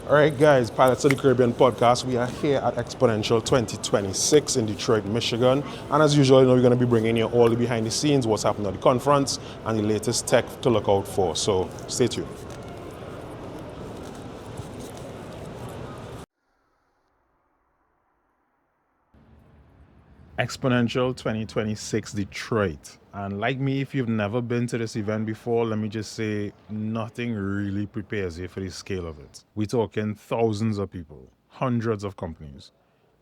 All right, guys, Pilots of the Caribbean podcast. We are here at Xponential 2026 in Detroit, Michigan. And as usual, we're going to be bringing you all the behind the scenes, what's happening at the conference, and the latest tech to look out for. So stay tuned. Xponential 2026 Detroit. And like me, if you've never been to this event before, let me just say nothing really prepares you for the scale of it. We're talking thousands of people, hundreds of companies,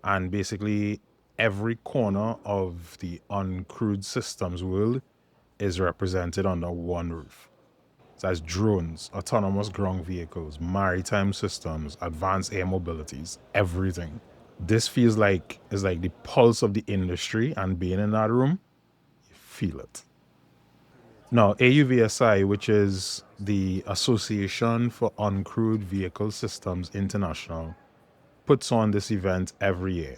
and basically every corner of the uncrewed systems world is represented under one roof. So that's drones, autonomous ground vehicles, maritime systems, advanced air mobilities, everything. This feels like it's like the pulse of the industry, and being in that room, you feel it. Now, AUVSI, which is the Association for Uncrewed Vehicle Systems International, puts on this event every year.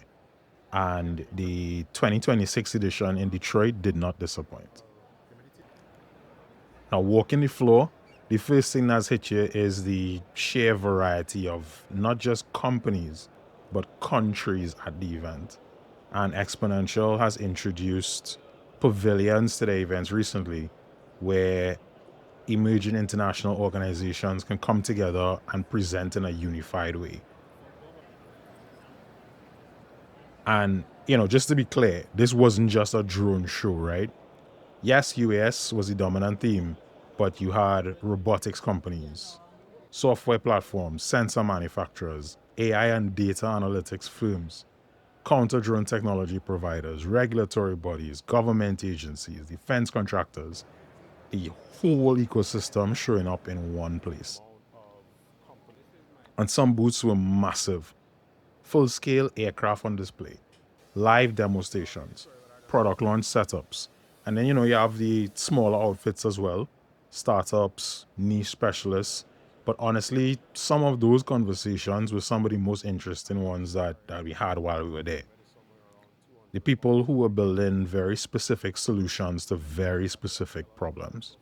And the 2026 edition in Detroit did not disappoint. Now, walking the floor, the first thing that's hit you is the sheer variety of not just companies, but countries at the event. And Xponential has introduced pavilions to the events recently where emerging international organizations can come together and present in a unified way. And, just to be clear, this wasn't just a drone show, right? Yes, US was the dominant theme, but you had robotics companies, software platforms, sensor manufacturers, AI and data analytics firms, counter-drone technology providers, regulatory bodies, government agencies, defense contractors, the whole ecosystem showing up in one place. And some booths were massive. Full-scale aircraft on display, live demo stations, product launch setups. And then, you have the smaller outfits as well, startups, niche specialists. But honestly, some of those conversations were some of the most interesting ones that we had while we were there. The people who were building very specific solutions to very specific problems.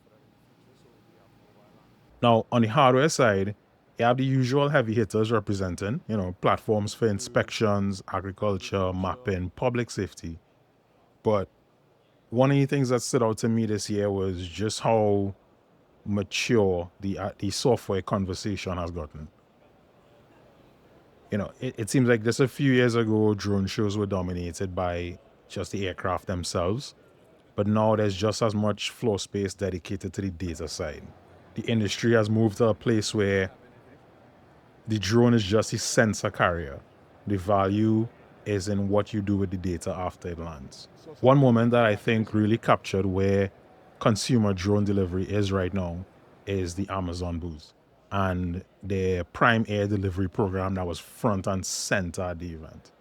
Now, on the hardware side, you have the usual heavy hitters representing, platforms for inspections, agriculture, mapping, public safety. But one of the things that stood out to me this year was just how mature the software conversation has gotten. It seems like just a few years ago, drone shows were dominated by just the aircraft themselves. But now there's just as much floor space dedicated to the data side. The industry has moved to a place where the drone is just a sensor carrier. The value is in what you do with the data after it lands. One moment that I think really captured where consumer drone delivery is right now is the Amazon booth and their Prime Air delivery program that was front and center at the event.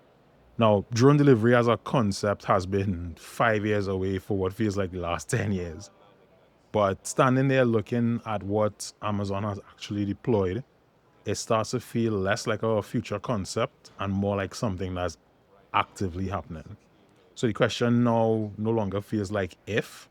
Now, drone delivery as a concept has been 5 years away for what feels like the last 10 years. But standing there looking at what Amazon has actually deployed, it starts to feel less like a future concept and more like something that's actively happening. So the question now no longer feels like if,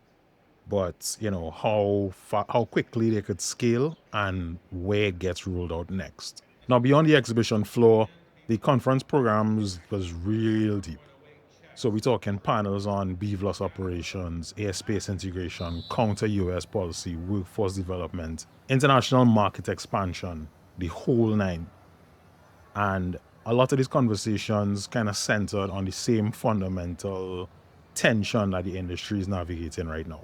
but how quickly they could scale and where it gets rolled out next. Now, beyond the exhibition floor, the conference programs was real deep. So we're talking panels on BVLOS operations, airspace integration, counter-US policy, workforce development, international market expansion, the whole nine. And a lot of these conversations kind of centered on the same fundamental tension that the industry is navigating right now.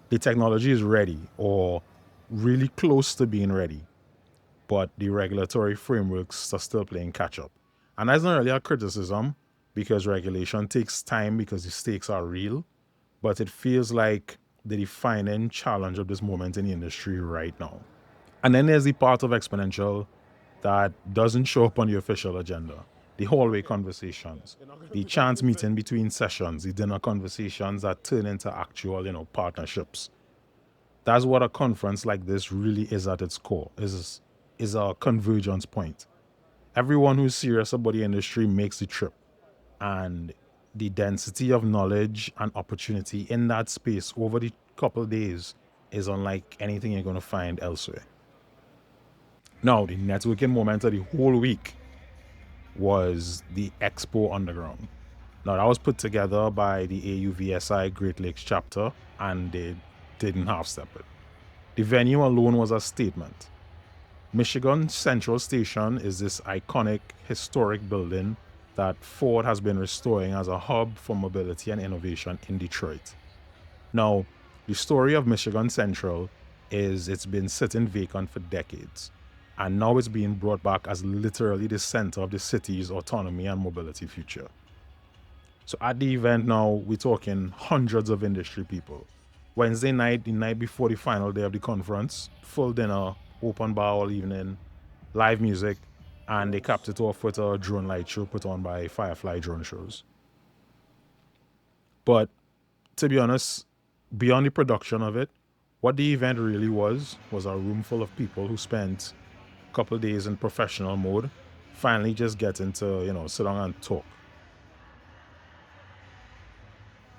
The technology is ready or really close to being ready, but the regulatory frameworks are still playing catch up. And that's not really a criticism because regulation takes time because the stakes are real, but it feels like the defining challenge of this moment in the industry right now. And then there's the part of Xponential that doesn't show up on the official agenda. The hallway conversations, the chance meeting between sessions, the dinner conversations that turn into actual, partnerships. That's what a conference like this really is at its core, is a convergence point. Everyone who's serious about the industry makes the trip. And the density of knowledge and opportunity in that space over the couple of days is unlike anything you're going to find elsewhere. Now, the networking moment of the whole week was the Expo Underground. Now, that was put together by the AUVSI Great Lakes Chapter, and they didn't half-step it. The venue alone was a statement. Michigan Central Station is this iconic, historic building that Ford has been restoring as a hub for mobility and innovation in Detroit. Now, the story of Michigan Central is it's been sitting vacant for decades, and now it's being brought back as literally the center of the city's autonomy and mobility future. So at the event now, we're talking hundreds of industry people. Wednesday night, the night before the final day of the conference, full dinner, open bar all evening, live music, and they capped it off with a drone light show put on by Firefly Drone Shows. But to be honest, beyond the production of it, what the event really was a room full of people who spent a couple of days in professional mode, finally just getting to, sit down and talk.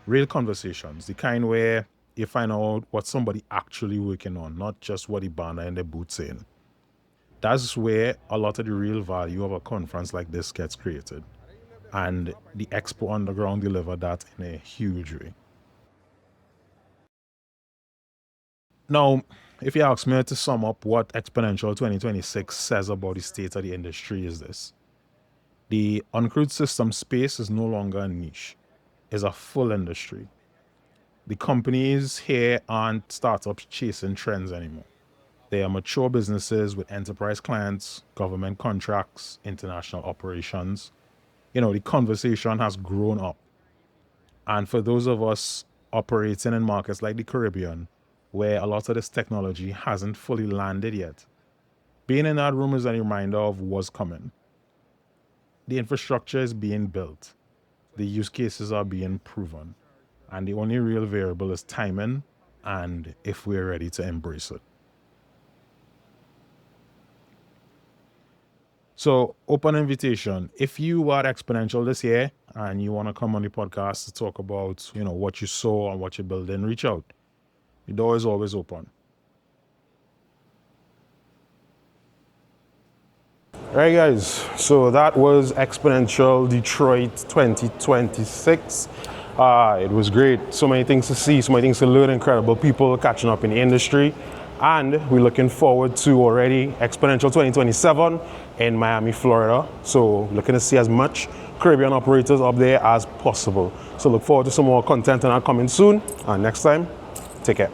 Real conversations, the kind where you find out what somebody actually working on, not just what the banner and the booth saying. That's where a lot of the real value of a conference like this gets created. And the Expo Underground delivered that in a huge way. Now, if you ask me to sum up what Xponential 2026 says about the state of the industry is this. The uncrewed system space is no longer a niche. It's a full industry. The companies here aren't startups chasing trends anymore. They are mature businesses with enterprise clients, government contracts, international operations. The conversation has grown up. And for those of us operating in markets like the Caribbean, where a lot of this technology hasn't fully landed yet, being in that room is a reminder of what's coming. The infrastructure is being built. The use cases are being proven. And the only real variable is timing and if we're ready to embrace it. So, open invitation. If you are Xponential this year and you want to come on the podcast to talk about, what you saw and what you're building, reach out. The door is always open. All right, guys. So that was Xponential Detroit 2026. It was great. So many things to see, so many things to learn, incredible people catching up in the industry. And we're looking forward to already Xponential 2027 in Miami, Florida. So looking to see as much Caribbean operators up there as possible. So look forward to some more content and that coming soon. And next time, take care.